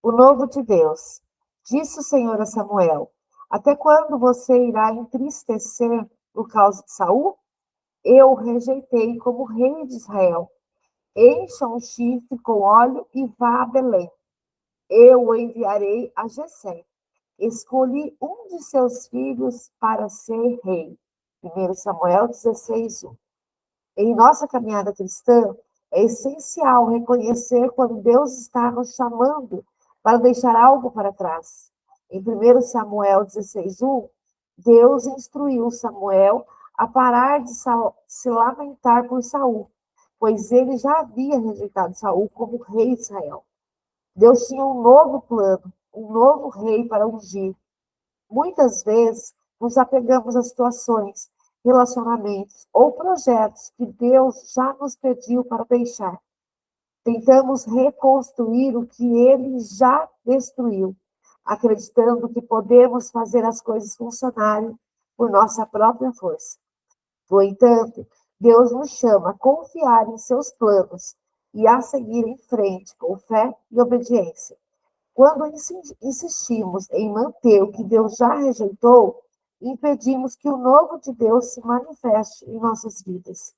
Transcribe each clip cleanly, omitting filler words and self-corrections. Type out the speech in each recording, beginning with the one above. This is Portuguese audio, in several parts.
O novo de Deus. Disse o Senhor a Samuel: Até quando você irá entristecer por causa de Saul? Eu o rejeitei como rei de Israel. Encha um chifre com óleo e vá a Belém. Eu o enviarei a Jessé. Escolhi um de seus filhos para ser rei. 1 Samuel 16:1. Em nossa caminhada cristã, é essencial reconhecer quando Deus está nos chamando para deixar algo para trás. Em 1 Samuel 16:1, Deus instruiu Samuel a parar de se lamentar por Saul, pois ele já havia rejeitado Saul como rei de Israel. Deus tinha um novo plano, um novo rei para ungir. Muitas vezes nos apegamos a situações, relacionamentos ou projetos que Deus já nos pediu para deixar. Tentamos reconstruir o que ele já destruiu, acreditando que podemos fazer as coisas funcionarem por nossa própria força. No entanto, Deus nos chama a confiar em seus planos e a seguir em frente com fé e obediência. Quando insistimos em manter o que Deus já rejeitou, impedimos que o novo de Deus se manifeste em nossas vidas.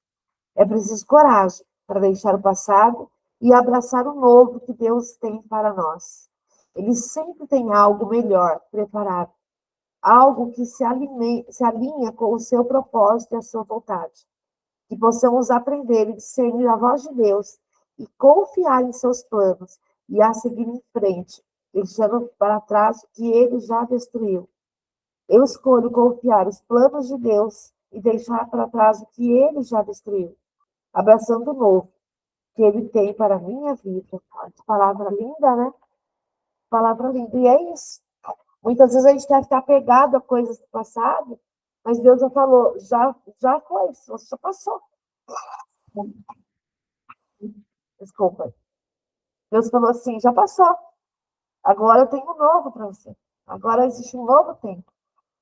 É preciso coragem para deixar o passado e abraçar o novo que Deus tem para nós. Ele sempre tem algo melhor preparado, algo que se alinha com o seu propósito e a sua vontade. Que possamos aprender e discernir a voz de Deus e confiar em seus planos e a seguir em frente, deixando para trás o que ele já destruiu. Eu escolho confiar os planos de Deus e deixar para trás o que ele já destruiu, abraçando o novo que ele tem para a minha vida. Que palavra linda, né? Palavra linda. E é isso. Muitas vezes a gente quer ficar apegado a coisas do passado, mas Deus já falou, já foi, você já passou. Desculpa. Deus falou assim, já passou. Agora eu tenho um novo para você. Agora existe um novo tempo.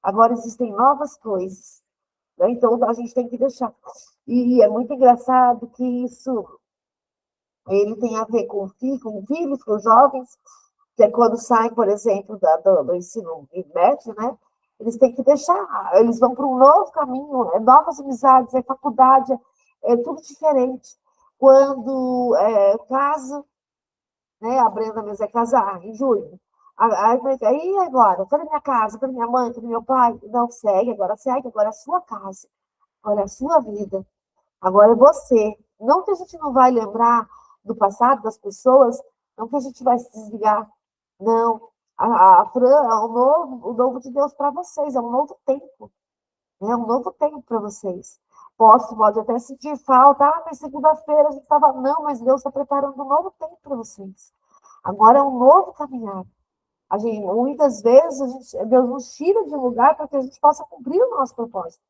Agora existem novas coisas. Né? Então a gente tem que deixar. E é muito engraçado que isso ele tem a ver com filhos, com jovens, que é quando saem, por exemplo, do ensino médio, né? Eles têm que deixar, eles vão para um novo caminho, novas amizades, faculdade, tudo diferente. Quando casa, né? A Brenda mesmo vai casar em julho. Aí agora, cadê minha casa? Cadê minha mãe? Cadê meu pai? Não, segue, agora é a sua casa, agora é a sua vida, agora é você. Não que a gente não vai lembrar do passado, das pessoas, não que a gente vai se desligar, não. Fran, é o novo de Deus para vocês, é um novo tempo, né? Um novo tempo para vocês. Pode até sentir falta, mas segunda-feira a gente estava. Não, mas Deus está preparando um novo tempo para vocês. Agora é um novo caminhar. Muitas vezes Deus nos tira de um lugar para que a gente possa cumprir o nosso propósito.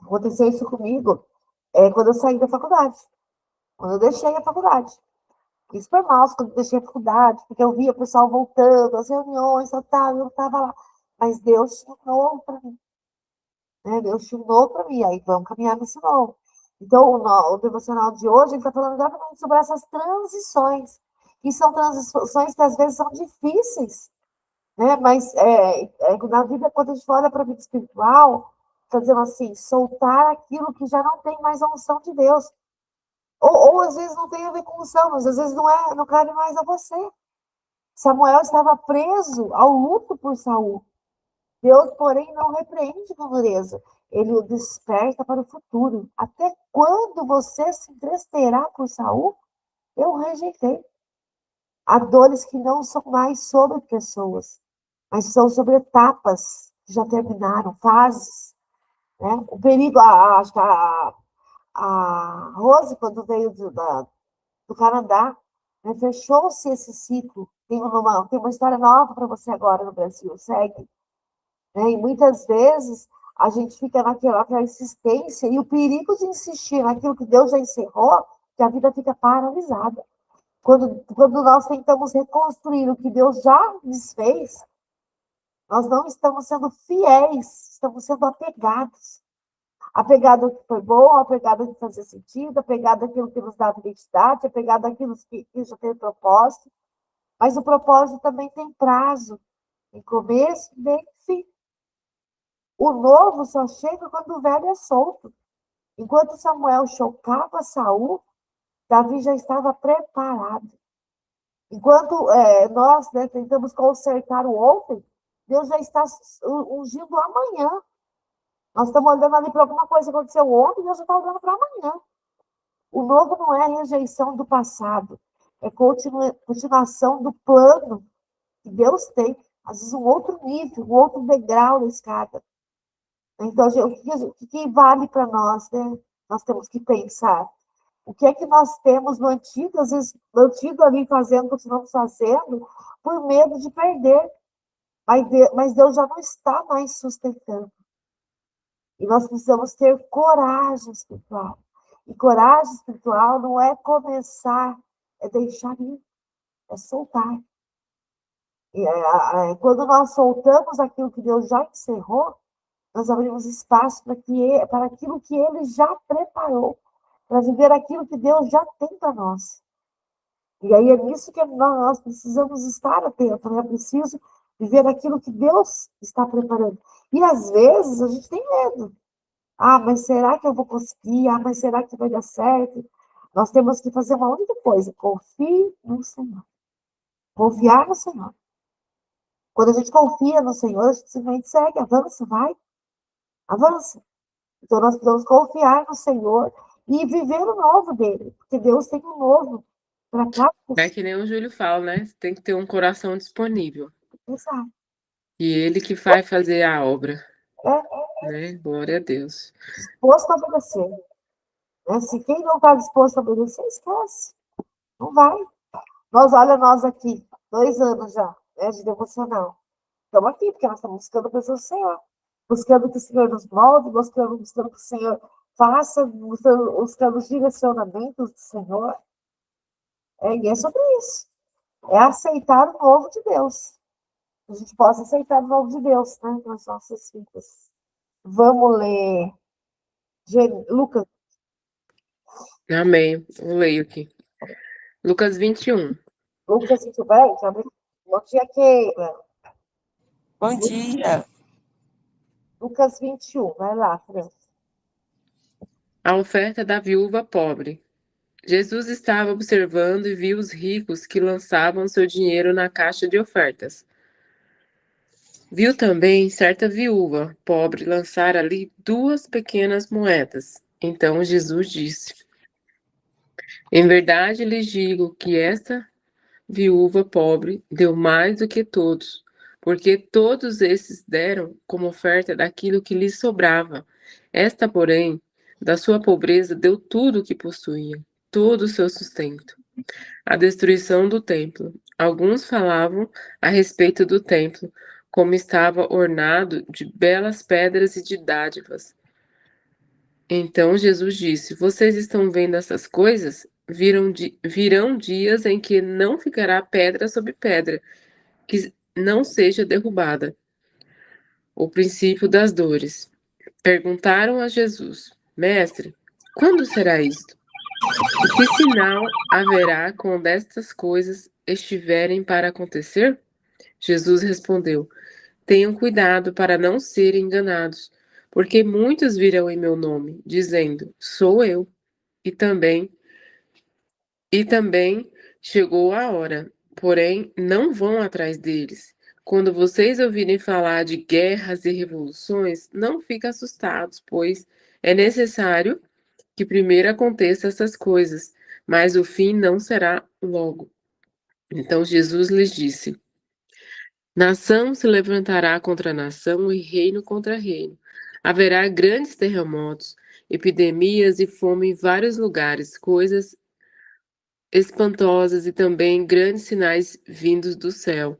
Aconteceu isso comigo quando eu saí da faculdade, quando eu deixei a faculdade. Isso foi mal quando eu deixei a faculdade, porque eu via o pessoal voltando, as reuniões, tal, eu estava lá. Mas Deus tinha um novo para mim. Né? Deus tinha um novo para mim, aí vamos caminhar nesse novo. Então, o devocional de hoje, ele está falando exatamente sobre essas transições, que são transições que às vezes são difíceis, né? Mas na vida, quando a gente olha para a vida espiritual, está dizendo assim, soltar aquilo que já não tem mais a unção de Deus. Ou às vezes não tem a ver com unção, mas às vezes não cabe mais a você. Samuel estava preso ao luto por Saul. Deus, porém, não repreende com dureza. Ele o desperta para o futuro. Até quando você se entreterá por Saul? Eu o rejeitei. Há dores que não são mais sobre pessoas, mas são sobre etapas que já terminaram, fases. Né? O perigo, acho que a Rose, quando veio do Canadá, né, fechou-se esse ciclo. Tem uma história nova para você agora no Brasil, segue. Né? E muitas vezes a gente fica naquela insistência e o perigo de insistir naquilo que Deus já encerrou, que a vida fica paralisada. Quando nós tentamos reconstruir o que Deus já desfez, nós não estamos sendo fiéis, estamos sendo apegados. Apegado ao que foi bom, apegado ao que fazia sentido, apegado àquilo que nos dava identidade, apegado àquilo que já tem propósito. Mas o propósito também tem prazo, tem começo, meio e fim. O novo só chega quando o velho é solto. Enquanto Samuel chocava Saul, Davi já estava preparado. Enquanto nós tentamos consertar o ontem, Deus já está ungindo amanhã. Nós estamos olhando ali para alguma coisa que aconteceu ontem, Deus já está olhando para amanhã. O novo não é rejeição do passado, é continuação do plano que Deus tem. Às vezes um outro nível, um outro degrau na escada. Então, o que vale para nós, né? Nós temos que pensar. O que é que nós temos no antigo, às vezes, no antigo ali fazendo, continuamos fazendo, por medo de perder. Mas Deus já não está mais sustentando. E nós precisamos ter coragem espiritual. E coragem espiritual não é começar, é deixar ir, é soltar. E, quando nós soltamos aquilo que Deus já encerrou, nós abrimos espaço para aquilo que Ele já preparou, para viver aquilo que Deus já tem para nós. E aí é nisso que nós precisamos estar atentos, né? É preciso viver aquilo que Deus está preparando. E às vezes a gente tem medo. Ah, mas será que eu vou conseguir? Ah, mas será que vai dar certo? Nós temos que fazer uma única coisa: confie no Senhor. Confiar no Senhor. Quando a gente confia no Senhor, a gente simplesmente segue, avança, vai, avança. Então nós precisamos confiar no Senhor e viver o novo dele, porque Deus tem um novo para cada É pessoa. que nem o Júlio fala, né? Tem que ter um coração disponível. Exato. E ele que vai fazer a obra, É né? Glória a Deus. disposto a obedecer. Né? Se quem não está disposto a obedecer, esquece. Não vai. Olha nós aqui, 2 anos já, né, de devocional. Estamos aqui, porque nós estamos buscando pessoas do Senhor. Buscando que o Senhor nos molde, buscando que o Senhor faça, buscando os direcionamentos do Senhor. E é sobre isso. É aceitar o novo de Deus. Que a gente possa aceitar o novo de Deus, né, nas nossas vidas. Vamos ler Lucas. Amém. Eu leio aqui. Lucas 21. Lucas, muito bem? Bom dia, Keila. Bom dia. Lucas 21, vai lá, Fran. A oferta da viúva pobre. Jesus estava observando e viu os ricos que lançavam seu dinheiro na caixa de ofertas. Viu também certa viúva pobre lançar ali 2 pequenas moedas. Então Jesus disse: Em verdade lhes digo que esta viúva pobre deu mais do que todos, porque todos esses deram como oferta daquilo que lhes sobrava. Esta, porém, da sua pobreza deu tudo o que possuía, todo o seu sustento. A destruição do templo. Alguns falavam a respeito do templo, como estava ornado de belas pedras e de dádivas. Então Jesus disse: Vocês estão vendo essas coisas? Virão dias em que não ficará pedra sobre pedra, que não seja derrubada. O princípio das dores. Perguntaram a Jesus: Mestre, quando será isto? E que sinal haverá quando estas coisas estiverem para acontecer? Jesus respondeu: Tenham cuidado para não serem enganados, porque muitos virão em meu nome, dizendo: Sou eu. E também chegou a hora, porém não vão atrás deles. Quando vocês ouvirem falar de guerras e revoluções, não fiquem assustados, pois é necessário que primeiro aconteçam essas coisas, mas o fim não será logo. Então Jesus lhes disse: Nação se levantará contra nação e reino contra reino. Haverá grandes terremotos, epidemias e fome em vários lugares, coisas espantosas e também grandes sinais vindos do céu.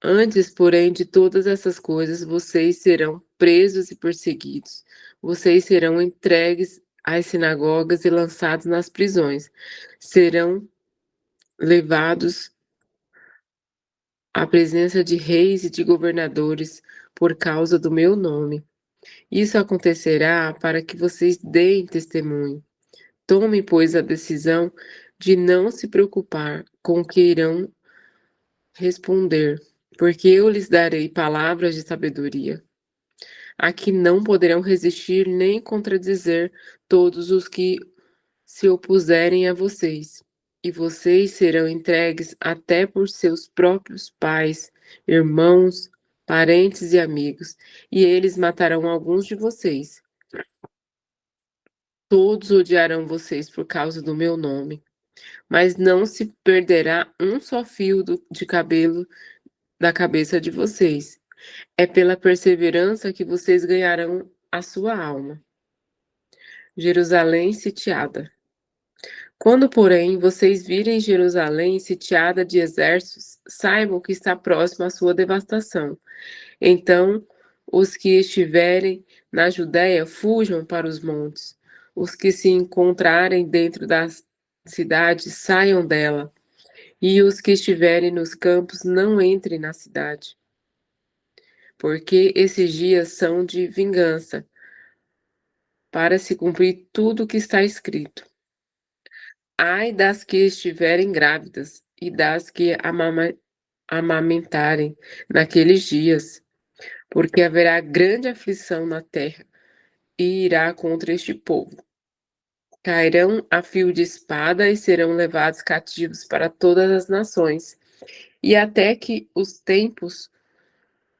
Antes, porém, de todas essas coisas, vocês serão presos e perseguidos. Vocês serão entregues às sinagogas e lançados nas prisões. Serão levados à presença de reis e de governadores por causa do meu nome. Isso acontecerá para que vocês deem testemunho. Tome, pois, a decisão de não se preocupar com o que irão responder, porque eu lhes darei palavras de sabedoria, a que não poderão resistir nem contradizer todos os que se opuserem a vocês. E vocês serão entregues até por seus próprios pais, irmãos, parentes e amigos, e eles matarão alguns de vocês. Todos odiarão vocês por causa do meu nome, mas não se perderá um só fio de cabelo da cabeça de vocês. É pela perseverança que vocês ganharão a sua alma. Jerusalém sitiada. Quando, porém, vocês virem Jerusalém sitiada de exércitos, saibam que está próxima a sua devastação. Então, os que estiverem na Judéia fujam para os montes. Os que se encontrarem dentro da cidade saiam dela. E os que estiverem nos campos não entrem na cidade. Porque esses dias são de vingança, para se cumprir tudo o que está escrito. Ai das que estiverem grávidas e das que amamentarem naqueles dias, porque haverá grande aflição na terra e irá contra este povo. Cairão a fio de espada e serão levados cativos para todas as nações, e até que os tempos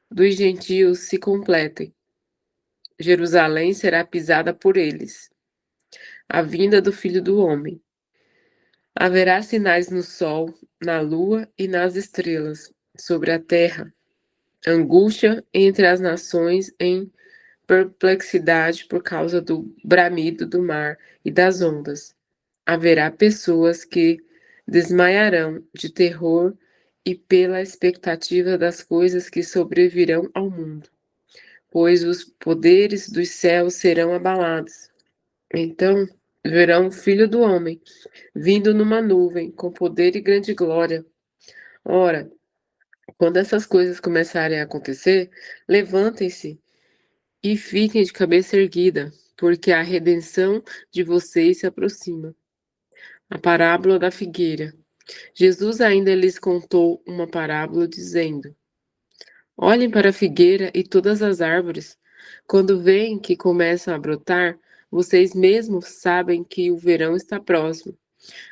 dos gentios se completem. Jerusalém será pisada por eles. A vinda do Filho do Homem. Haverá sinais no sol, na lua e nas estrelas, sobre a terra. Angústia entre as nações em perplexidade por causa do bramido do mar e das ondas. Haverá pessoas que desmaiarão de terror e pela expectativa das coisas que sobrevirão ao mundo, pois os poderes dos céus serão abalados. Então verão o Filho do Homem vindo numa nuvem com poder e grande glória. Ora, quando essas coisas começarem a acontecer, levantem-se e fiquem de cabeça erguida, porque a redenção de vocês se aproxima. A parábola da figueira. Jesus ainda lhes contou uma parábola, dizendo: Olhem para a figueira e todas as árvores. Quando veem que começam a brotar, vocês mesmos sabem que o verão está próximo.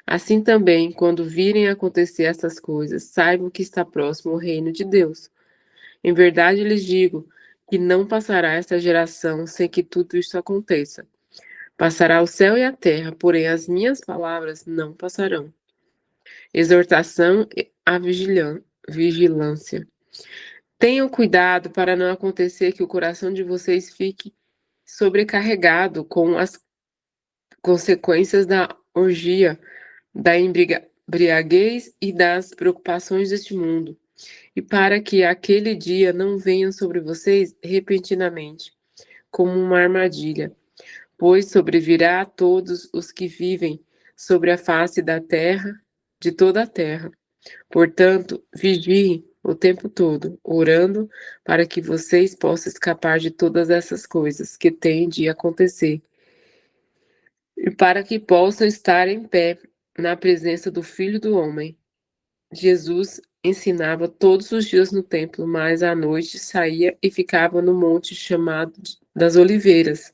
Assim também, quando virem acontecer essas coisas, saibam que está próximo o reino de Deus. Em verdade lhes digo que não passará esta geração sem que tudo isso aconteça. Passará o céu e a terra, porém as minhas palavras não passarão. Exortação à vigilância. Tenham cuidado para não acontecer que o coração de vocês fique sobrecarregado com as consequências da orgia, da embriaguez e das preocupações deste mundo, e para que aquele dia não venha sobre vocês repentinamente, como uma armadilha, pois sobrevirá a todos os que vivem sobre a face da terra, de toda a terra. Portanto, vigiem o tempo todo, orando para que vocês possam escapar de todas essas coisas que têm de acontecer, e para que possam estar em pé na presença do Filho do Homem. Jesus ensinava todos os dias no templo, mas à noite saía e ficava no monte chamado das Oliveiras.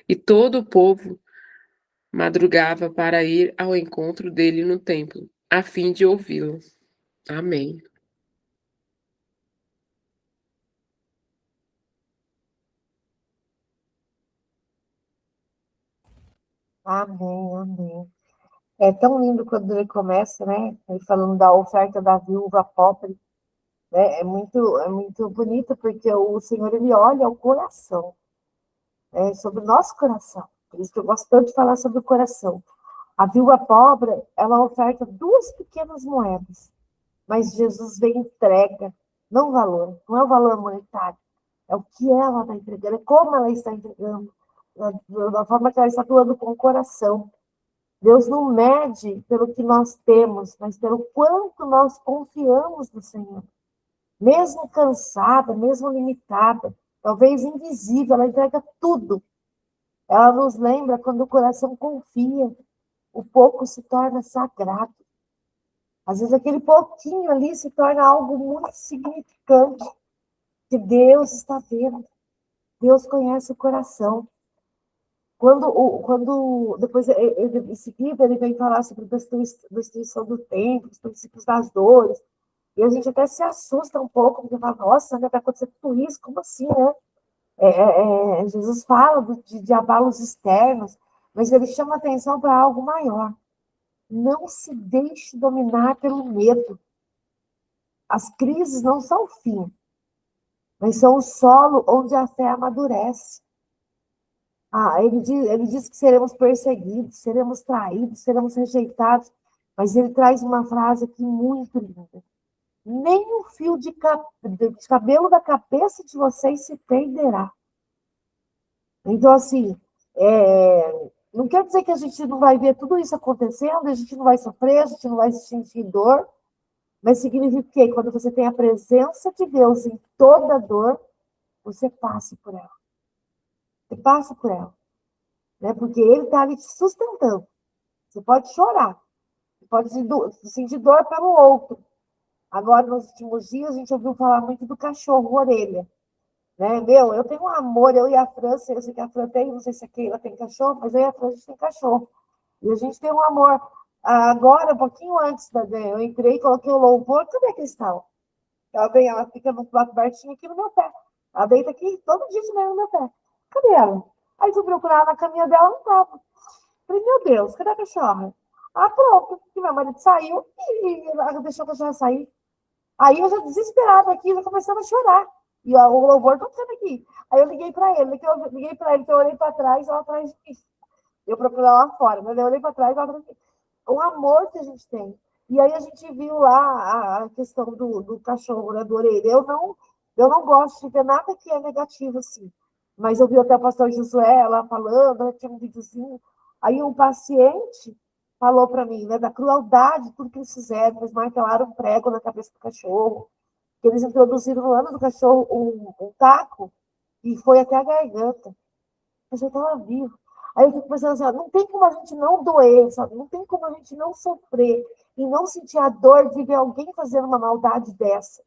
E todo o povo madrugava para ir ao encontro dele no templo, a fim de ouvi-lo. Amém. Amém, amém. É tão lindo quando ele começa, né? Ele falando da oferta da viúva pobre, né? É muito bonito porque o Senhor ele olha o coração, né? Sobre o nosso coração. Por isso que eu gosto tanto de falar sobre o coração. A viúva pobre, ela oferta 2 pequenas moedas, mas Jesus vem e entrega, não o valor, não é o valor monetário, é o que ela está entregando, é como ela está entregando, da forma que ela está doando com o coração. Deus não mede pelo que nós temos, mas pelo quanto nós confiamos no Senhor. Mesmo cansada, mesmo limitada, talvez invisível, ela entrega tudo. Ela nos lembra quando o coração confia, o pouco se torna sagrado. Às vezes aquele pouquinho ali se torna algo muito significante, que Deus está vendo. Deus conhece o coração. Quando depois, em seguida, ele vem falar sobre a destruição do templo, os princípios das dores, e a gente até se assusta um pouco, porque fala, nossa, né, vai acontecer tudo isso, como assim, né? Jesus fala de abalos externos, mas ele chama atenção para algo maior. Não se deixe dominar pelo medo. As crises não são o fim, mas são o solo onde a fé amadurece. Ele diz que seremos perseguidos, seremos traídos, seremos rejeitados, mas ele traz uma frase aqui muito linda. Nem um fio de cabelo da cabeça de vocês se perderá. Então, assim, não quer dizer que a gente não vai ver tudo isso acontecendo, a gente não vai sofrer, a gente não vai sentir dor, mas significa que quando você tem a presença de Deus em toda dor, você passa por ela. Você passa por ela. Né? Porque ele está ali te sustentando. Você pode chorar, você pode sentir dor pelo outro. Agora, nos últimos dias, a gente ouviu falar muito do cachorro orelha. Né? Eu tenho um amor, eu e a França, eu sei que a Fran tem, não sei se a Keila tem cachorro, mas eu e a Fran, a gente tem cachorro. E a gente tem um amor. Agora, um pouquinho antes, eu entrei, coloquei o louvor, cadê a Cristal? Ela fica no cobertinho aqui no meu pé. Ela deita aqui todo dia de manhã no meu pé. Cadê ela? Aí fui procurar na caminha dela, não estava. Falei, meu Deus, cadê a cachorra? Pronto, que meu marido saiu e ela deixou a cachorra sair. Aí eu já desesperada aqui, já começando a chorar. E o louvor tocando aqui. Aí eu liguei para ele, que eu olhei para trás, ela atrás de mim. Eu procurei ela lá fora, mas eu olhei para trás, ela atrás de mim. O amor que a gente tem. E aí a gente viu lá a questão do cachorro, né, do orelha. Eu não gosto de ver nada que é negativo, assim. Mas eu vi até o pastor Josué lá falando, né, tinha um videozinho. Aí um paciente falou para mim, né, da crueldade, tudo que eles fizeram, eles martelaram um prego na cabeça do cachorro, que eles introduziram no ano do cachorro um taco e foi até a garganta. O cachorro estava vivo. Aí eu fico pensando assim, não tem como a gente não doer, sabe? Não tem como a gente não sofrer e não sentir a dor de ver alguém fazendo uma maldade dessa.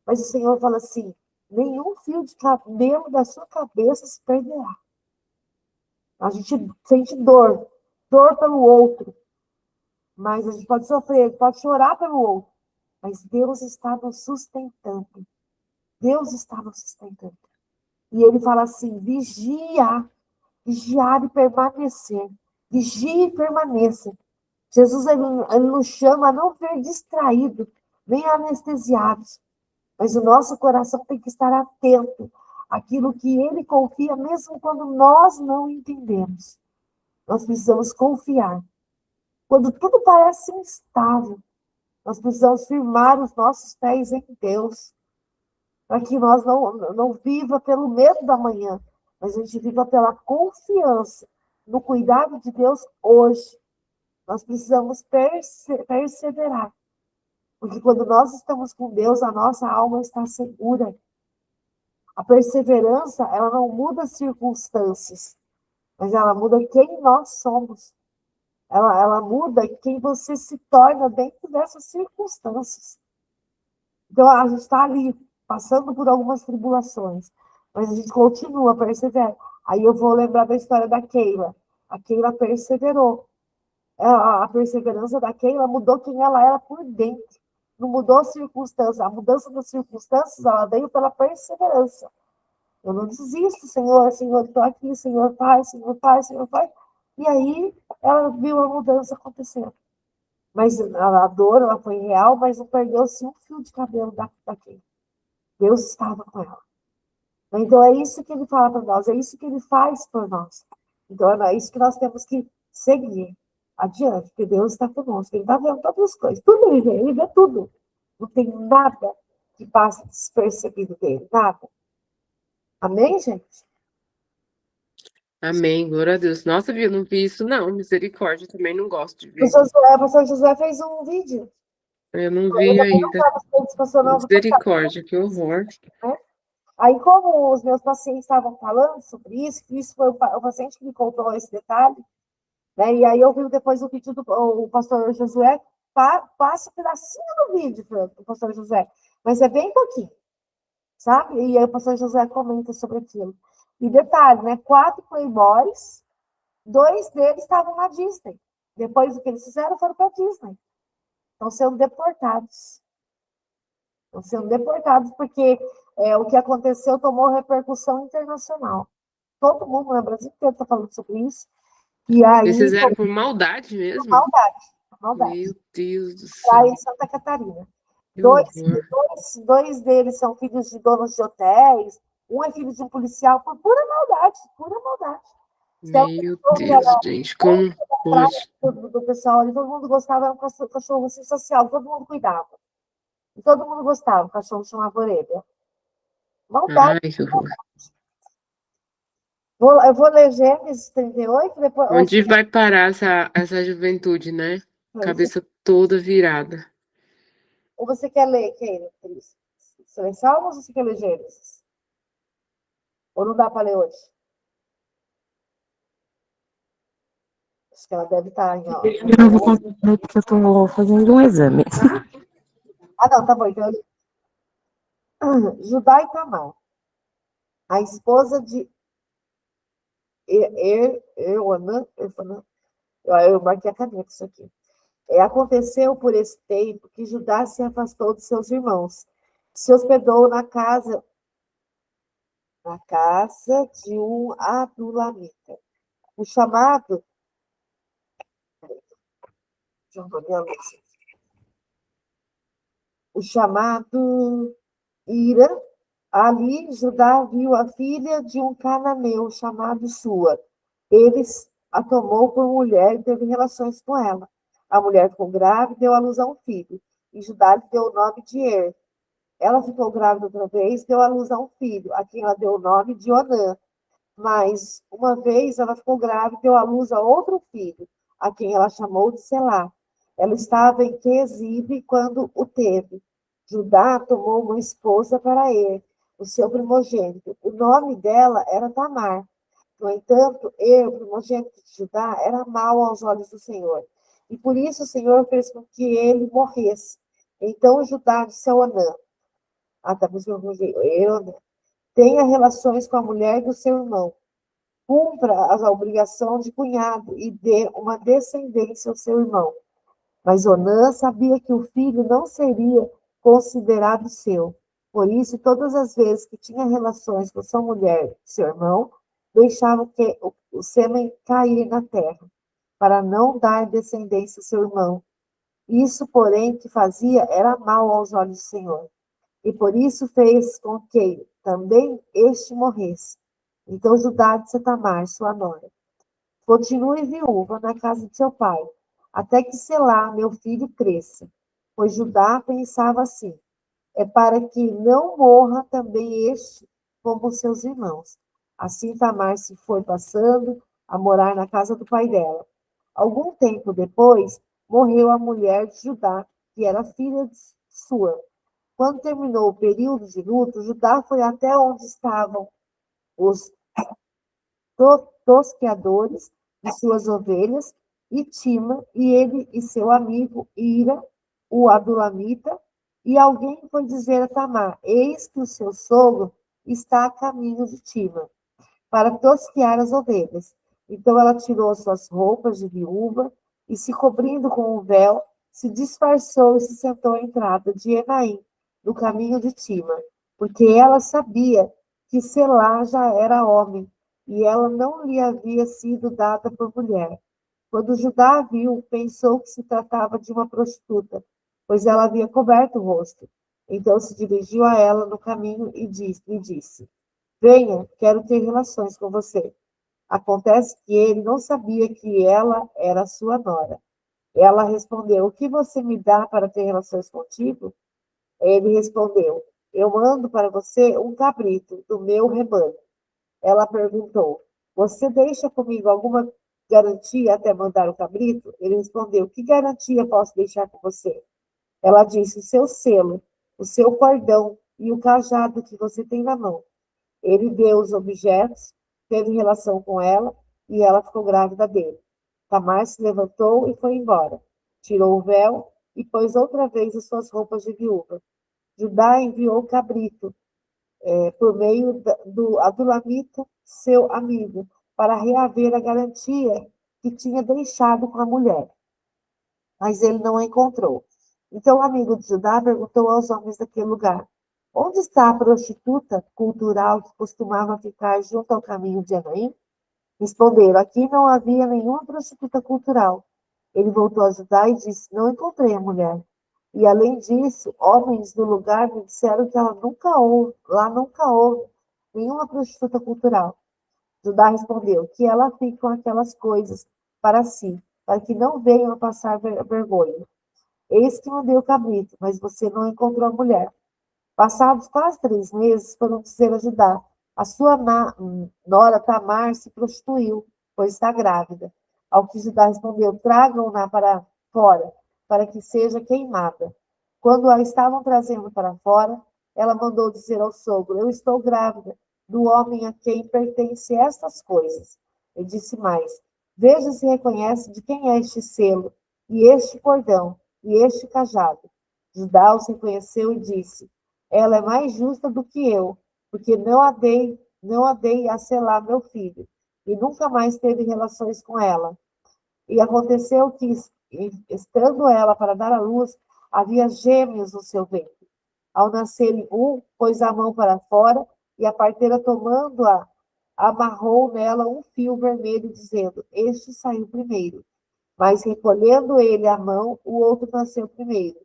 Mas o Senhor fala assim, nenhum fio de cabelo da sua cabeça se perderá. A gente sente dor pelo outro, mas a gente pode sofrer, pode chorar pelo outro, mas Deus está nos sustentando. Deus está nos sustentando. E ele fala assim, vigiar e permanecer. Vigie e permaneça. Jesus, ele nos chama a não ser distraído, nem anestesiados, mas o nosso coração tem que estar atento àquilo que ele confia, mesmo quando nós não entendemos. Nós precisamos confiar. Quando tudo parece instável, nós precisamos firmar os nossos pés em Deus, para que nós não viva pelo medo da manhã, mas a gente viva pela confiança no cuidado de Deus hoje. Nós precisamos perseverar, porque quando nós estamos com Deus, a nossa alma está segura. A perseverança, ela não muda as circunstâncias, mas ela muda quem nós somos. Ela muda quem você se torna dentro dessas circunstâncias. Então, a gente está ali, passando por algumas tribulações, mas a gente continua a perseverar. Aí eu vou lembrar da história da Keila. A Keila perseverou. A perseverança da Keila mudou quem ela era por dentro. Não mudou as circunstâncias. A mudança das circunstâncias, ela veio pela perseverança. Eu não desisto, Senhor, Senhor, estou aqui, Senhor, faz, Senhor, faz, Senhor, faz. E aí, ela viu a mudança acontecendo. Mas a dor, ela foi real, mas não perdeu-se um fio de cabelo daquele. Deus estava com ela. Então, é isso que ele fala para nós, é isso que ele faz por nós. Então, é isso que nós temos que seguir adiante, porque Deus está conosco. Ele está vendo todas as coisas, tudo ele vê tudo. Não tem nada que passe despercebido dele, nada. Amém, gente? Amém, glória a Deus. Nossa, eu não vi isso, não. Misericórdia, também não gosto de ver. O pastor José fez um vídeo. Eu não vi ainda. Misericórdia, que horror. Aí, como os meus pacientes estavam falando sobre isso foi o paciente que me contou esse detalhe, né? E aí eu vi depois o vídeo do o pastor Josué, passa um pedacinho do vídeo do pastor Josué, mas é bem pouquinho, sabe? E aí o pastor Josué comenta sobre aquilo. E detalhe, né? 4 playboys, 2 deles estavam na Disney. Depois do que eles fizeram, foram para a Disney. Estão sendo deportados. Estão sendo deportados porque o que aconteceu tomou repercussão internacional. Todo mundo no Brasil inteiro está falando sobre isso. E aí, Eles fizeram por maldade mesmo? maldade. Meu Deus do Lá céu. em Santa Catarina. Que Dois, horror. dois deles são filhos de donos de hotéis, um é filho de um policial, por pura maldade, pura maldade. Meu Deus, gente, como pode? Do pessoal ali, todo mundo gostava, era um cachorro assim, social, todo mundo cuidava. E todo mundo gostava, o cachorro chamava Orelha. Maldade. Ai, que horror. Eu vou ler Gênesis 38, depois. Onde vai parar essa juventude, né? Cabeça toda virada. Ou você quer ler, Keila? Você lê Salmos ou você quer ler Gênesis? Ou não dá para ler hoje? Acho que ela deve estar em. Eu não vou conseguir ler porque eu estou fazendo um exame. Ah, não, tá bom. Então, Judá e Tamar, a esposa de Euanã, eu marquei a caneta isso aqui. Aconteceu por esse tempo que Judá se afastou de seus irmãos, se hospedou na casa de um adulamita. O chamado. O chamado Ira. Ali, Judá viu a filha de um cananeu chamado Sua. Ele a tomou por mulher e teve relações com ela. A mulher ficou grávida e deu à luz a um filho. E Judá lhe deu o nome de Er. Ela ficou grávida outra vez e deu à luz a um filho, a quem ela deu o nome de Onã. Mas, uma vez, ela ficou grávida e deu à luz a outro filho, a quem ela chamou de Selá. Ela estava em Quezibe quando o teve. Judá tomou uma esposa para Er, o seu primogênito. O nome dela era Tamar. No entanto, o primogênito de Judá, era mau aos olhos do Senhor. E por isso o Senhor fez com que ele morresse. Então Judá disse a Onã, tenha relações com a mulher do seu irmão, cumpra a obrigação de cunhado e dê uma descendência ao seu irmão. Mas Onã sabia que o filho não seria considerado seu. Por isso, todas as vezes que tinha relações com sua mulher e seu irmão, deixava que o sêmen cair na terra, para não dar descendência ao seu irmão. Isso, porém, que fazia era mal aos olhos do Senhor. E por isso fez com que também este morresse. Então Judá disse a Tamar, sua nora, continue viúva na casa de seu pai, até que Selá, meu filho, cresça. Pois Judá pensava assim, é para que não morra também este como seus irmãos. Assim Tamar se foi passando a morar na casa do pai dela. Algum tempo depois, morreu a mulher de Judá, que era filha de sua. Quando terminou o período de luto, Judá foi até onde estavam os tosqueadores de suas ovelhas, e Tima, e ele e seu amigo Ira, o Adulamita, e alguém foi dizer a Tamar, eis que o seu sogro está a caminho de Tima, para tosquear as ovelhas. Então ela tirou suas roupas de viúva, e se cobrindo com um véu, se disfarçou e se sentou à entrada de Enaim, no caminho de Tima, porque ela sabia que Selá já era homem, e ela não lhe havia sido dada por mulher. Quando Judá a viu, pensou que se tratava de uma prostituta, pois ela havia coberto o rosto. Então se dirigiu a ela no caminho e lhe disse, venha, quero ter relações com você. Acontece que ele não sabia que ela era sua nora. Ela respondeu, o que você me dá para ter relações contigo? Ele respondeu, eu mando para você um cabrito do meu rebanho. Ela perguntou, você deixa comigo alguma garantia até mandar o cabrito? Ele respondeu, que garantia posso deixar com você? Ela disse, o seu selo, o seu cordão e o cajado que você tem na mão. Ele deu os objetos, teve relação com ela, e ela ficou grávida dele. Tamar se levantou e foi embora. Tirou o véu e pôs outra vez as suas roupas de viúva. Judá enviou o cabrito, por meio do Adulamita, seu amigo, para reaver a garantia que tinha deixado com a mulher. Mas ele não a encontrou. Então o amigo de Judá perguntou aos homens daquele lugar: onde está a prostituta cultural que costumava ficar junto ao caminho de Anaim? Responderam: aqui não havia nenhuma prostituta cultural. Ele voltou a Judá e disse: não encontrei a mulher. E além disso, homens do lugar me disseram que lá nunca houve nenhuma prostituta cultural. Judá respondeu: que ela fique com aquelas coisas para si, para que não venham a passar vergonha. Eis que mandei o cabrito, mas você não encontrou a mulher. Passados quase 3 meses, foram dizer a Judá: a sua nora Tamar se prostituiu, pois está grávida. Ao que Judá respondeu: tragam-na para fora, para que seja queimada. Quando a estavam trazendo para fora, ela mandou dizer ao sogro: eu estou grávida do homem a quem pertencem estas coisas. E disse mais: veja se reconhece de quem é este selo, e este cordão, e este cajado. Judá os reconheceu e disse: ela é mais justa do que eu, porque não a dei a selar meu filho, e nunca mais teve relações com ela. E aconteceu que, estando ela para dar à luz, havia gêmeos no seu ventre. Ao nascerem um, pôs a mão para fora, e a parteira, tomando-a, amarrou nela um fio vermelho, dizendo: este saiu primeiro. Mas recolhendo ele a mão, o outro nasceu primeiro.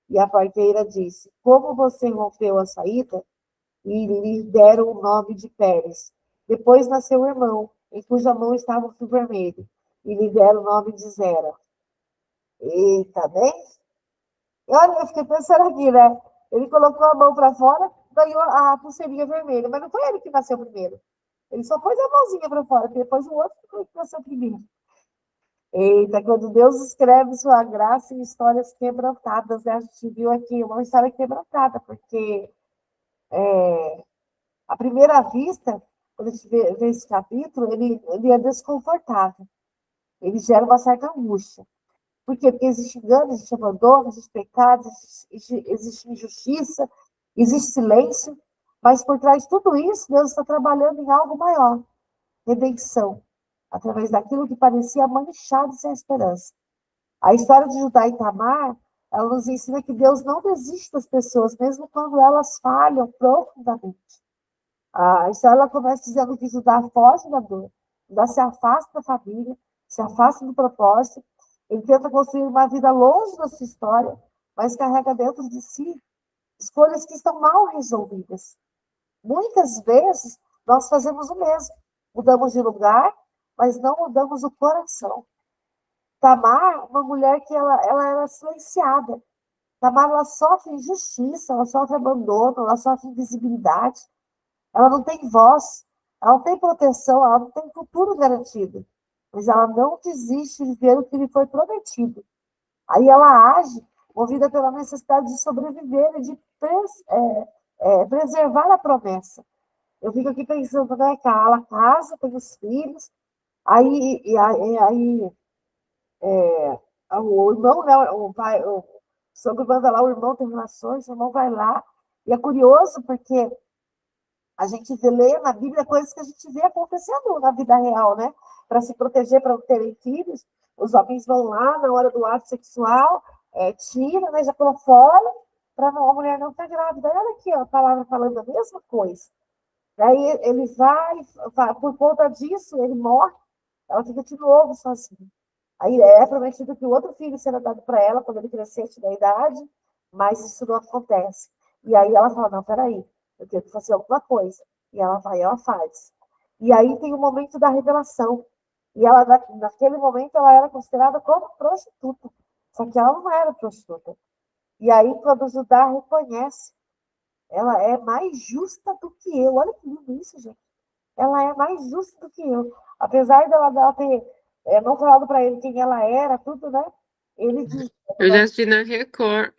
E a parteira disse: como você rompeu a saída? E lhe deram o nome de Pérez. Depois nasceu o irmão, em cuja mão estava o fio vermelho, e lhe deram o nome de Zera. Eita, bem? Olha, eu fiquei pensando aqui, né? Ele colocou a mão para fora, ganhou a pulseirinha vermelha, mas não foi ele que nasceu primeiro. Ele só pôs a mãozinha para fora, depois o outro que nasceu primeiro. Eita, quando Deus escreve sua graça em histórias quebrantadas, né? A gente viu aqui uma história quebrantada, porque à primeira vista, quando a gente vê esse capítulo, ele é desconfortável. Ele gera uma certa angústia. Por quê? Porque existe engano, existe abandono, existe pecado, existe injustiça, existe silêncio, mas por trás de tudo isso, Deus está trabalhando em algo maior, redenção, através daquilo que parecia manchado sem esperança. A história de Judá e Tamar, ela nos ensina que Deus não desiste das pessoas, mesmo quando elas falham profundamente. A história ela começa dizendo que Judá foge da dor, Judá se afasta da família, se afasta do propósito, ele tenta construir uma vida longe da sua história, mas carrega dentro de si escolhas que estão mal resolvidas. Muitas vezes, nós fazemos o mesmo. Mudamos de lugar, mas não mudamos o coração. Tamar, uma mulher que ela era silenciada. Tamar, ela sofre injustiça, ela sofre abandono, ela sofre invisibilidade. Ela não tem voz, ela não tem proteção, ela não tem futuro garantido. Mas ela não desiste de ver o que lhe foi prometido. Aí ela age, movida pela necessidade de sobreviver e de preservar a promessa. Eu fico aqui pensando, né, que ela casa, tem os filhos, aí o irmão, né, o sogro manda lá, o irmão tem relações, o irmão vai lá, e é curioso porque a gente lê na Bíblia coisas que a gente vê acontecendo na vida real, né? Para se proteger, para não terem filhos, os homens vão lá na hora do ato sexual, tira, né, já por fora, para a mulher não ficar grávida. Olha aqui, ó, a palavra falando a mesma coisa. Daí ele vai, por conta disso, ele morre, ela fica de novo sozinha. Aí é prometido que o outro filho será dado para ela quando ele crescer, tiver idade, mas isso não acontece. E aí ela fala: não, peraí, eu tenho que fazer alguma coisa. E ela vai, ela faz. E aí tem o momento da revelação. E ela, naquele momento, ela era considerada como prostituta. Só que ela não era prostituta. E aí, quando Judá reconhece, ela é mais justa do que eu. Olha que lindo isso, gente. Ela é mais justa do que eu. Apesar dela ter não falado para ele quem ela era, tudo, né? Ele diz. Eu já assisti na Record,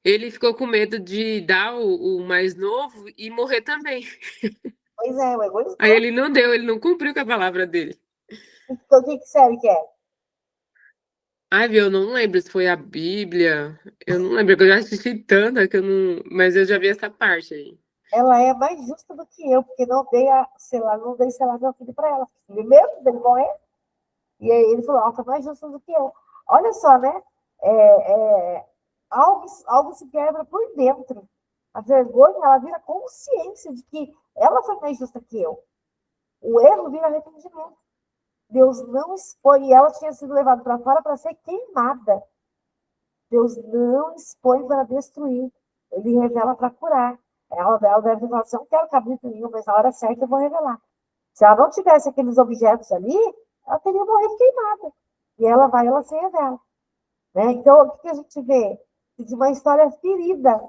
Ele ficou com medo de dar o mais novo e morrer também. Pois é, o egoísmo. Aí ele não deu, ele não cumpriu com a palavra dele. Então, o que série que é? Ai, viu, eu não lembro se foi a Bíblia. Eu não lembro, que eu já assisti tanta que eu não. Mas eu já vi essa parte aí. Ela é mais justa do que eu, porque não dei, não dei, sei lá, meu filho para ela. Ele mesmo dele morrer. E aí ele falou, ela tá mais justa do que eu. Olha só, né? Algo se quebra por dentro. A vergonha, ela vira consciência de que ela foi mais justa que eu. O erro vira arrependimento. Deus não expõe, e ela tinha sido levada para fora para ser queimada. Deus não expõe para destruir. Ele revela para curar. Ela deve falar assim, eu não quero cabrito nenhum, mas na hora certa eu vou revelar. Se ela não tivesse aqueles objetos ali, ela teria morrido queimada. E ela se revela. Né? Então, o que a gente vê? De uma história ferida,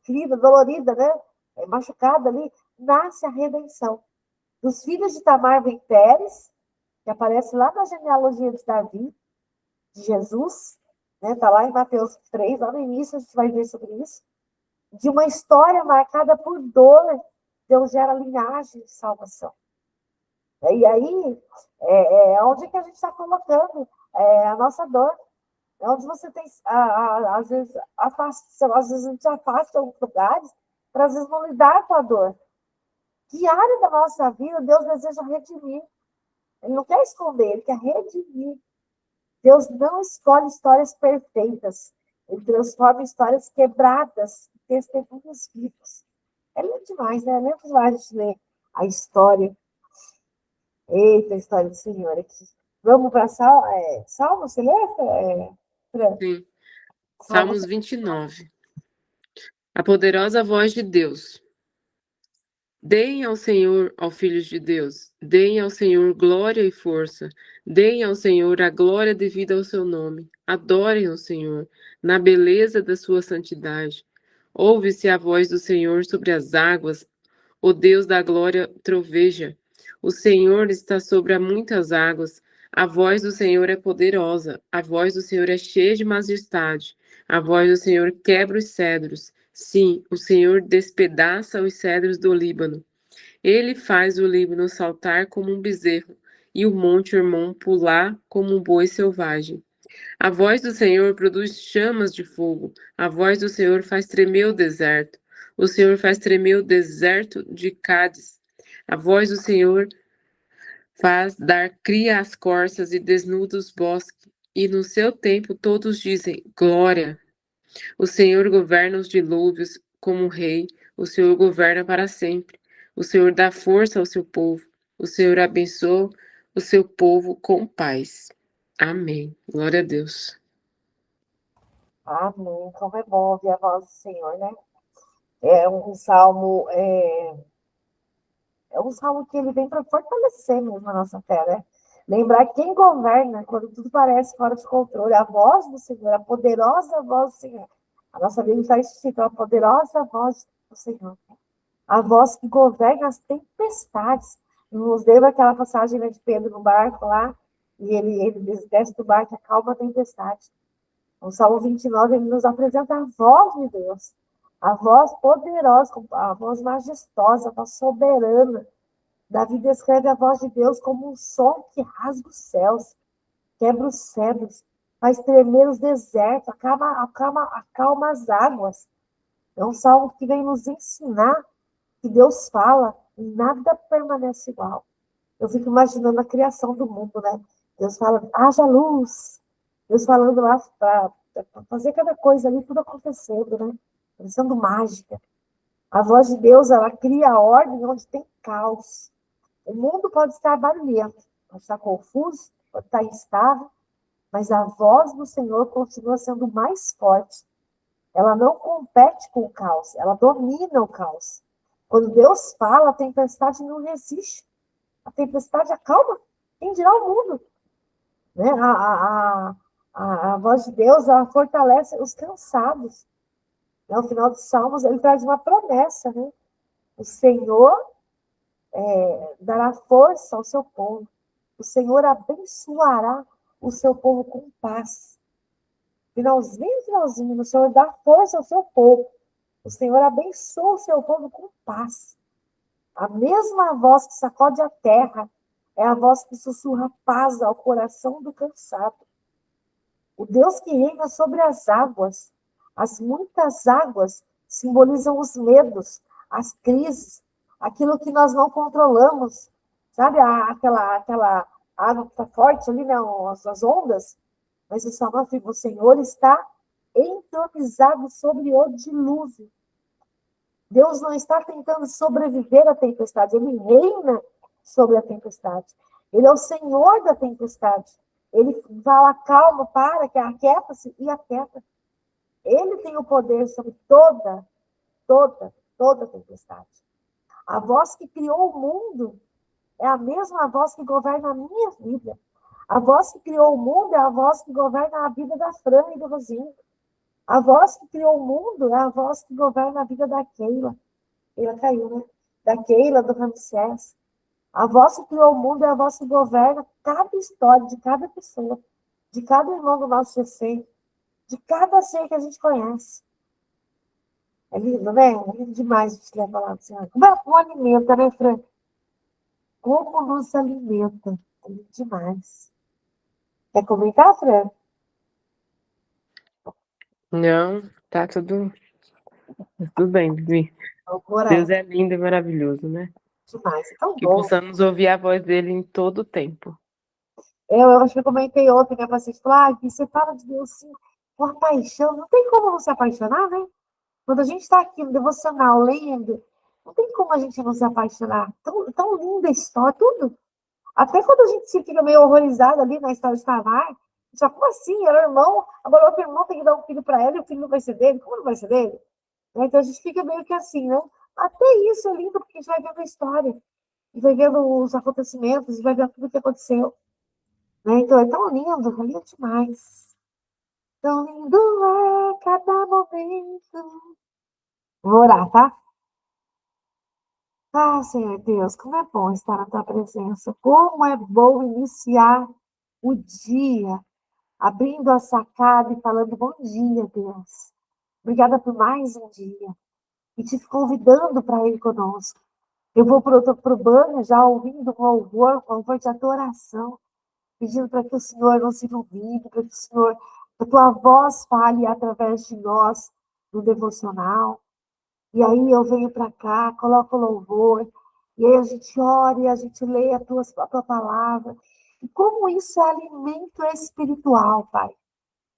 ferida, dolorida, né? Machucada ali, nasce a redenção. Dos filhos de Tamar vem Pérez, que aparece lá na genealogia de Davi, de Jesus, né? Tá lá em Mateus 3, lá no início a gente vai ver sobre isso. De uma história marcada por dor, Deus gera linhagem de salvação. E aí, onde que a gente está colocando a nossa dor? É onde você tem, às vezes, às vezes a gente afasta alguns lugares para, às vezes, não lidar com a dor. Que área da nossa vida Deus deseja redimir? Ele não quer esconder, ele quer redimir. Deus não escolhe histórias perfeitas. Ele transforma histórias quebradas em testemunhos vivos. É lindo demais, né? É lindo demais a gente ler a história. Eita, a história do Senhor aqui. Vamos para Salmo, você lê? Sim. Salmo, Salmos 29. A poderosa voz de Deus. Deem ao Senhor, ó filhos de Deus, deem ao Senhor glória e força, deem ao Senhor a glória devida ao seu nome, adorem o Senhor, na beleza da sua santidade. Ouve-se a voz do Senhor sobre as águas, o Deus da glória troveja. O Senhor está sobre muitas águas, a voz do Senhor é poderosa, a voz do Senhor é cheia de majestade, a voz do Senhor quebra os cedros. Sim, o Senhor despedaça os cedros do Líbano. Ele faz o Líbano saltar como um bezerro e o Monte Hermon pular como um boi selvagem. A voz do Senhor produz chamas de fogo. A voz do Senhor faz tremer o deserto. O Senhor faz tremer o deserto de Cádiz. A voz do Senhor faz dar cria às corças e desnuda os bosques. E no seu tempo todos dizem: Glória! O Senhor governa os dilúvios como rei, o Senhor governa para sempre. O Senhor dá força ao seu povo. O Senhor abençoa o seu povo com paz. Amém. Glória a Deus. amém. Como é bom ouvir a voz do Senhor, né? É um salmo, é um salmo que ele vem para fortalecer mesmo a nossa fé, né? Lembrar quem governa quando tudo parece fora de controle. A voz do Senhor, a poderosa voz do Senhor. A nossa Bíblia está escrita, a poderosa voz do Senhor. A voz que governa as tempestades. Nos lembra aquela passagem, né, de Pedro no barco lá, e ele desce do barco e acalma a tempestade. O Salmo 29, ele nos apresenta a voz de Deus, a voz poderosa, a voz majestosa, a voz soberana. Davi descreve a voz de Deus como um som que rasga os céus, quebra os cedros, faz tremer os desertos, acalma as águas. É um salmo que vem nos ensinar que Deus fala e nada permanece igual. Eu fico imaginando a criação do mundo, né? Deus fala, haja luz. Deus falando lá para fazer cada coisa ali, tudo acontecendo, né? Parecendo mágica. A voz de Deus, ela cria a ordem onde tem caos. O mundo pode estar barulhento, pode estar confuso, pode estar instável, mas a voz do Senhor continua sendo mais forte. Ela não compete com o caos, ela domina o caos. Quando Deus fala, a tempestade não resiste. A tempestade acalma. Quem dirá o mundo? Né? A voz de Deus, ela fortalece os cansados. No final dos Salmos, ele traz uma promessa. Né? O Senhor dará força ao seu povo. O Senhor abençoará o seu povo com paz. finalzinho, o Senhor dá força ao seu povo. O Senhor abençoa o seu povo com paz. A mesma voz que sacode a terra é a voz que sussurra paz ao coração do cansado. O Deus que reina sobre as águas. As muitas águas simbolizam os medos, as crises, aquilo que nós não controlamos. Sabe, aquela água que está forte ali, né, as ondas? Mas o Salmo o Senhor está entronizado sobre o dilúvio. Deus não está tentando sobreviver à tempestade, ele reina sobre a tempestade. Ele é o Senhor da tempestade. Ele fala, calma, para, que aquieta-se e aquieta. Ele tem o poder sobre toda tempestade. A voz que criou o mundo é a mesma voz que governa a minha vida. A voz que criou o mundo é a voz que governa a vida da Fran e do Rosinho. A voz que criou o mundo é a voz que governa a vida da Keila. Ela caiu, né? Da Keila, do Ramsés. A voz que criou o mundo é a voz que governa cada história de cada pessoa, de cada irmão do nosso GC, de cada ser que a gente conhece. É lindo, né? É lindo demais a gente ler a palavra do Senhor. Como alimenta, né, Fran? Como nos alimenta. É lindo demais. Quer comentar, Fran? Não, tá tudo bem, Vivi. Deus é lindo e maravilhoso, né? Demais. É tão Que bom. possamos ouvir a voz dele em todo o tempo. Eu acho que eu comentei ontem, minha paciente falou, você fala de Deus assim, com a paixão. Não tem como não se apaixonar, né? Quando a gente está aqui no devocional, lendo, não tem como a gente não se apaixonar. Tão linda a história, tudo. Até quando a gente se fica meio horrorizado ali na história de Tamar, já como assim? Era irmão, agora o outro irmão tem que dar um filho para ela e o filho não vai ser dele. Como não vai ser dele? Então a gente fica meio que assim, né? Até isso é lindo, porque a gente vai vendo a história, e vai vendo os acontecimentos, e vai vendo tudo o que aconteceu. Né? Então é tão lindo demais. Tão lindo é cada momento. Vou orar, tá? Senhor Deus, como é bom estar na tua presença. Como é bom iniciar o dia, abrindo a sacada e falando bom dia, Deus. Obrigada por mais um dia. E te convidando para ir conosco. Eu vou para o banho já ouvindo o louvor de adoração, pedindo para que o Senhor nos ilumine, para que o Senhor, que a tua voz fale através de nós no devocional. E aí eu venho para cá, coloco o louvor, e aí a gente ora e a gente lê a tua palavra. E como isso é alimento espiritual, Pai.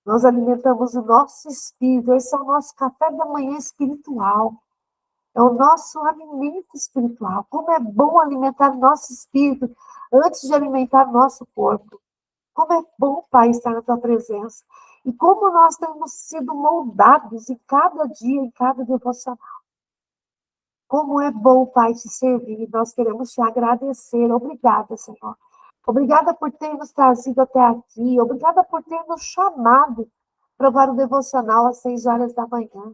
Nós alimentamos o nosso espírito, esse é o nosso café da manhã espiritual. É o nosso alimento espiritual. Como é bom alimentar o nosso espírito antes de alimentar o nosso corpo. Como é bom, Pai, estar na tua presença. E como nós temos sido moldados em cada dia, em cada devocional. Como é bom, Pai, te servir. Nós queremos te agradecer. Obrigada, Senhor. Obrigada por ter nos trazido até aqui. Obrigada por ter nos chamado para o devocional às 6 horas da manhã.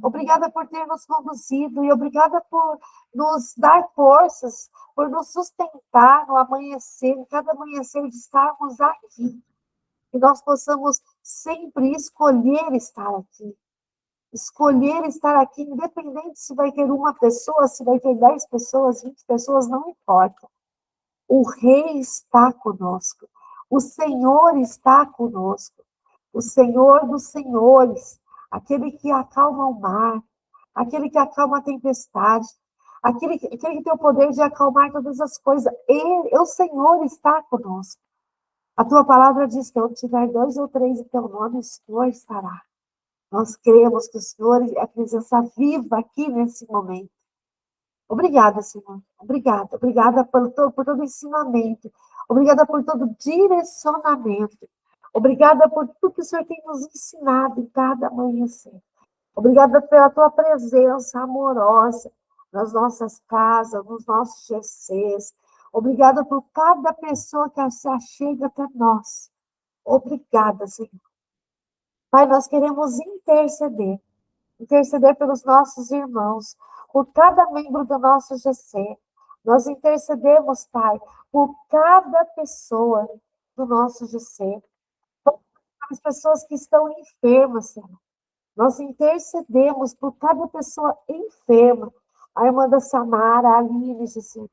Obrigada por ter nos conduzido e obrigada por nos dar forças, por nos sustentar no amanhecer, em cada amanhecer de estarmos aqui. Que nós possamos sempre escolher estar aqui. Escolher estar aqui, independente se vai ter uma pessoa, se vai ter 10 pessoas, 20 pessoas, não importa. O Rei está conosco. O Senhor está conosco. O Senhor dos senhores, aquele que acalma o mar, aquele que acalma a tempestade, aquele que tem o poder de acalmar todas as coisas. O Senhor está conosco. A tua palavra diz que onde tiver 2 ou 3 em teu nome, o Senhor estará. Nós cremos que o Senhor é a presença viva aqui nesse momento. Obrigada, Senhor. Obrigada. Obrigada por todo o ensinamento. Obrigada por todo o direcionamento. Obrigada por tudo que o Senhor tem nos ensinado em cada amanhecer. Obrigada pela tua presença amorosa nas nossas casas, nos nossos GCs. Obrigada por cada pessoa que se achega até nós. Obrigada, Senhor. Pai, nós queremos interceder pelos nossos irmãos, por cada membro do nosso GC. Nós intercedemos, Pai, por cada pessoa do nosso GC. as pessoas que estão enfermas, Senhor. Nós intercedemos por cada pessoa enferma. A irmã da Samara, a Aline, Jesus.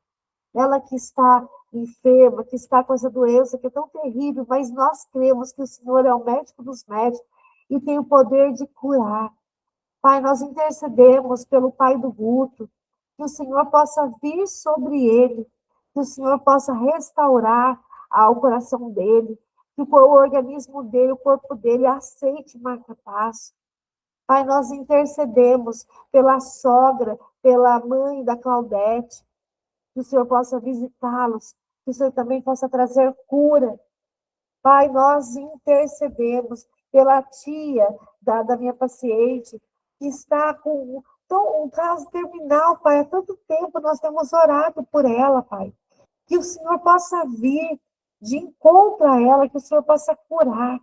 Ela que está enferma, que está com essa doença que é tão terrível, mas nós cremos que o Senhor é o médico dos médicos e tem o poder de curar. Pai, nós intercedemos pelo pai do Guto, que o Senhor possa vir sobre ele, que o Senhor possa restaurar o coração dele, que o organismo dele, o corpo dele aceite marca-passo. Pai, nós intercedemos pela sogra, pela mãe da Claudete, que o Senhor possa visitá-los, que o Senhor também possa trazer cura. Pai, nós intercedemos pela tia da minha paciente, que está com um caso terminal, Pai. Há tanto tempo nós temos orado por ela, Pai. Que o Senhor possa vir de encontro a ela, que o Senhor possa curar.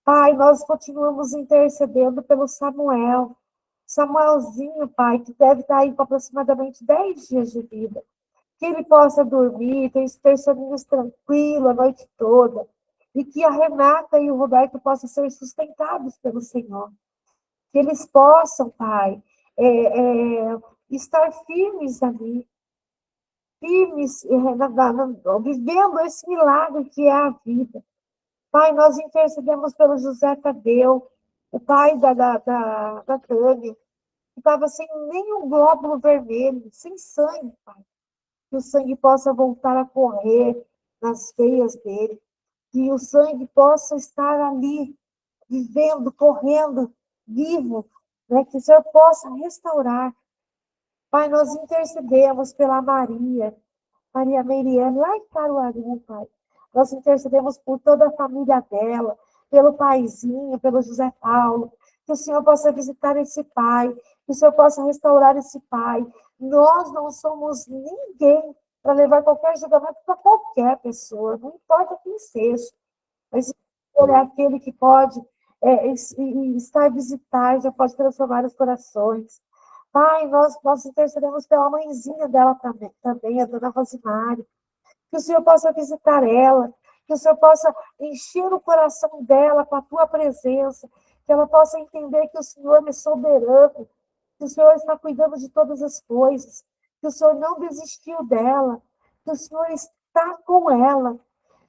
Pai, nós continuamos intercedendo pelo Samuel. Samuelzinho, Pai, que deve estar aí com aproximadamente 10 dias de vida. Que ele possa dormir, ter soninhos tranquilo a noite toda. E que a Renata e o Roberto possam ser sustentados pelo Senhor. Que eles possam, Pai, estar firmes ali. Firmes, vivendo esse milagre que é a vida. Pai, nós intercedemos pelo José Tadeu, o pai da Tânia, que estava sem nenhum glóbulo vermelho, sem sangue, Pai. Que o sangue possa voltar a correr nas veias dele, que o sangue possa estar ali, vivendo, correndo, vivo, né? Que o Senhor possa restaurar. Pai, nós intercedemos pela Maria Meriane, lá em Caruaru, Pai. Nós intercedemos por toda a família dela, pelo paizinho, pelo José Paulo, que o Senhor possa visitar esse pai, que o Senhor possa restaurar esse pai. Nós não somos ninguém para levar qualquer julgamento para qualquer pessoa, não importa quem seja, mas o Senhor é aquele que pode estar a visitar, já pode transformar os corações. Pai, nós intercedemos pela mãezinha dela também, a dona Rosimari. Que o Senhor possa visitar ela, que o Senhor possa encher o coração dela com a tua presença, que ela possa entender que o Senhor é soberano, que o Senhor está cuidando de todas as coisas, que o Senhor não desistiu dela, que o Senhor está com ela,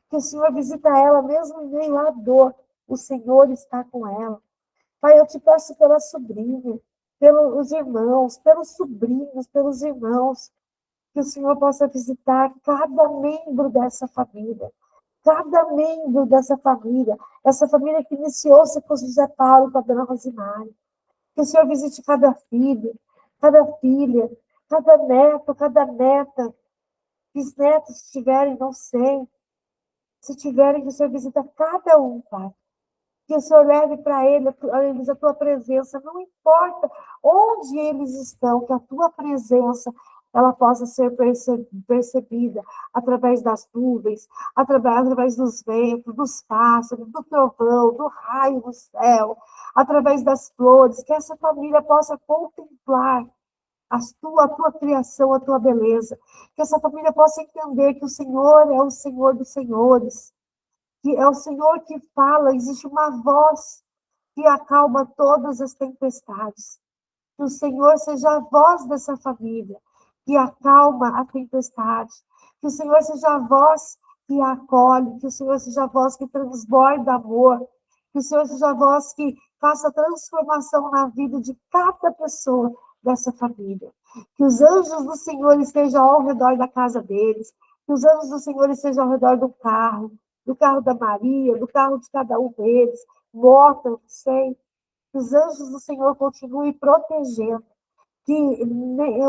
que o Senhor visita ela mesmo em meio à dor, o Senhor está com ela. Pai, eu te peço pela sobrinha, pelos irmãos, pelos sobrinhos, pelos irmãos, que o Senhor possa visitar cada membro dessa família, essa família que iniciou-se com José Paulo e com a dona Rosimari. Que o Senhor visite cada filho, cada filha, cada neto, cada neta, bisnetos, se tiverem, não sei. Se tiverem, que o Senhor visita cada um, Pai. Que o Senhor leve para eles a tua presença, não importa onde eles estão, que a tua presença ela possa ser percebida através das nuvens, através dos ventos, dos pássaros, do trovão, do raio do céu, através das flores, que essa família possa contemplar a tua criação, a tua beleza, que essa família possa entender que o Senhor é o Senhor dos senhores, que é o Senhor que fala, existe uma voz que acalma todas as tempestades. Que o Senhor seja a voz dessa família, que acalma a tempestade. Que o Senhor seja a voz que acolhe, que o Senhor seja a voz que transborda amor, que o Senhor seja a voz que faça transformação na vida de cada pessoa dessa família. Que os anjos do Senhor estejam ao redor da casa deles, que os anjos do Senhor estejam ao redor do carro da Maria, do carro de cada um deles, moto, não sei. Que os anjos do Senhor continuem protegendo, que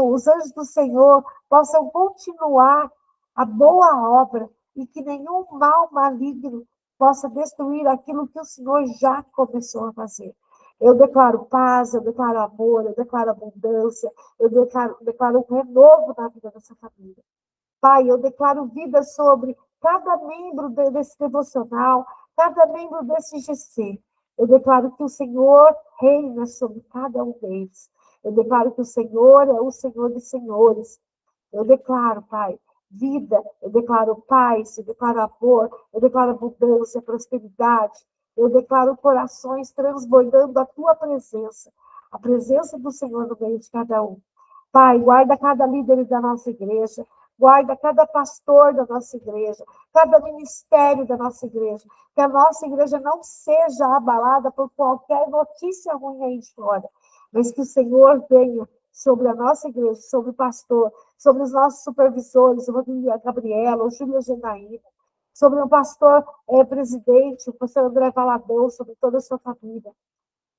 os anjos do Senhor possam continuar a boa obra e que nenhum mal maligno possa destruir aquilo que o Senhor já começou a fazer. Eu declaro paz, eu declaro amor, eu declaro abundância, eu declaro um renovo na vida dessa família. Pai, eu declaro vida sobre cada membro desse devocional, cada membro desse GC. Eu declaro que o Senhor reina sobre cada um deles. Eu declaro que o Senhor é o Senhor dos senhores. Eu declaro, Pai, vida, eu declaro paz, eu declaro amor, eu declaro abundância, prosperidade. Eu declaro corações transbordando a tua presença, a presença do Senhor no meio de cada um. Pai, guarda cada líder da nossa igreja, guarda cada pastor da nossa igreja, cada ministério da nossa igreja, que a nossa igreja não seja abalada por qualquer notícia ruim aí de fora, mas que o Senhor venha sobre a nossa igreja, sobre o pastor, sobre os nossos supervisores, sobre a Gabriela, o Júlio Genaína, sobre o pastor presidente, o pastor André Valadão, sobre toda a sua família.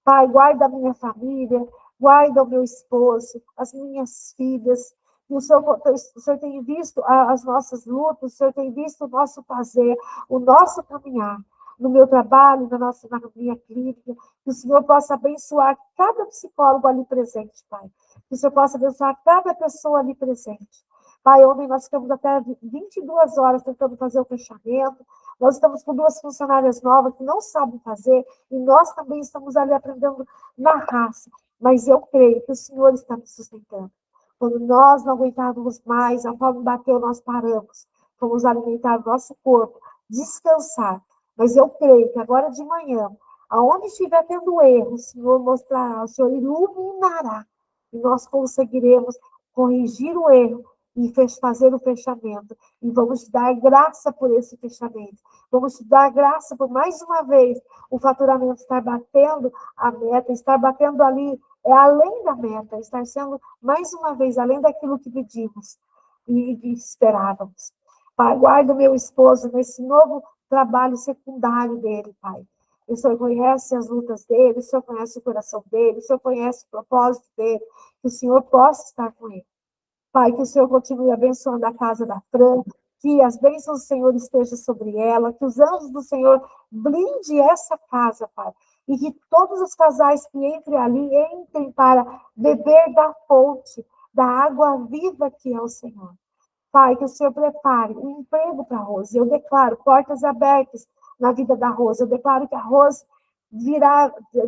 Pai, guarda a minha família, guarda o meu esposo, as minhas filhas. E o Senhor tem visto as nossas lutas, o Senhor tem visto o nosso fazer, o nosso caminhar, no meu trabalho, na minha clínica. Que o Senhor possa abençoar cada psicólogo ali presente, Pai. Que o Senhor possa abençoar cada pessoa ali presente. Pai, ontem nós ficamos até 22 horas tentando fazer o fechamento. Nós estamos com 2 funcionárias novas que não sabem fazer, e nós também estamos ali aprendendo na raça. Mas eu creio que o Senhor está me sustentando. Quando nós não aguentávamos mais, a fome bateu, nós paramos. Fomos alimentar o nosso corpo, descansar. Mas eu creio que agora de manhã, aonde estiver tendo erro, o Senhor mostrará, o Senhor iluminará. E nós conseguiremos corrigir o erro e fazer o fechamento. E vamos te dar graça por esse fechamento. Vamos te dar graça por, mais uma vez, o faturamento estar batendo a meta, estar batendo ali, além da meta, estar sendo, mais uma vez, além daquilo que pedimos e esperávamos. Pai, guarda o meu esposo nesse novo trabalho secundário dele, Pai. O Senhor conhece as lutas dele, o Senhor conhece o coração dele, o Senhor conhece o propósito dele, que o Senhor possa estar com ele. Pai, que o Senhor continue abençoando a casa da Fran, que as bênçãos do Senhor estejam sobre ela, que os anjos do Senhor blindem essa casa, Pai, e que todos os casais que entrem ali, entrem para beber da fonte, da água viva que é o Senhor. Pai, que o Senhor prepare um emprego para a Rose. Eu declaro portas abertas na vida da Rose. Eu declaro que a Rose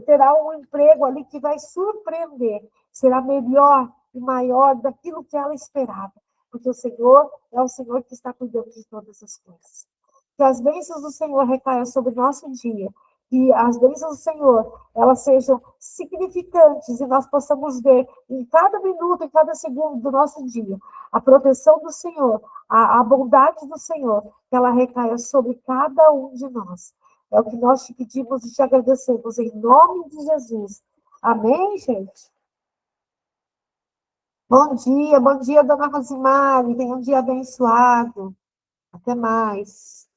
terá um emprego ali que vai surpreender, será melhor e maior daquilo que ela esperava, porque o Senhor é o Senhor que está cuidando de todas as coisas. Que as bênçãos do Senhor recaiam sobre o nosso dia, que as bênçãos do Senhor, elas sejam significantes e nós possamos ver em cada minuto, em cada segundo do nosso dia, a proteção do Senhor, a bondade do Senhor, que ela recaia sobre cada um de nós. É o que nós te pedimos e te agradecemos em nome de Jesus. Amém, gente? Bom dia, dona Rosimari. Tenha um dia abençoado. Até mais.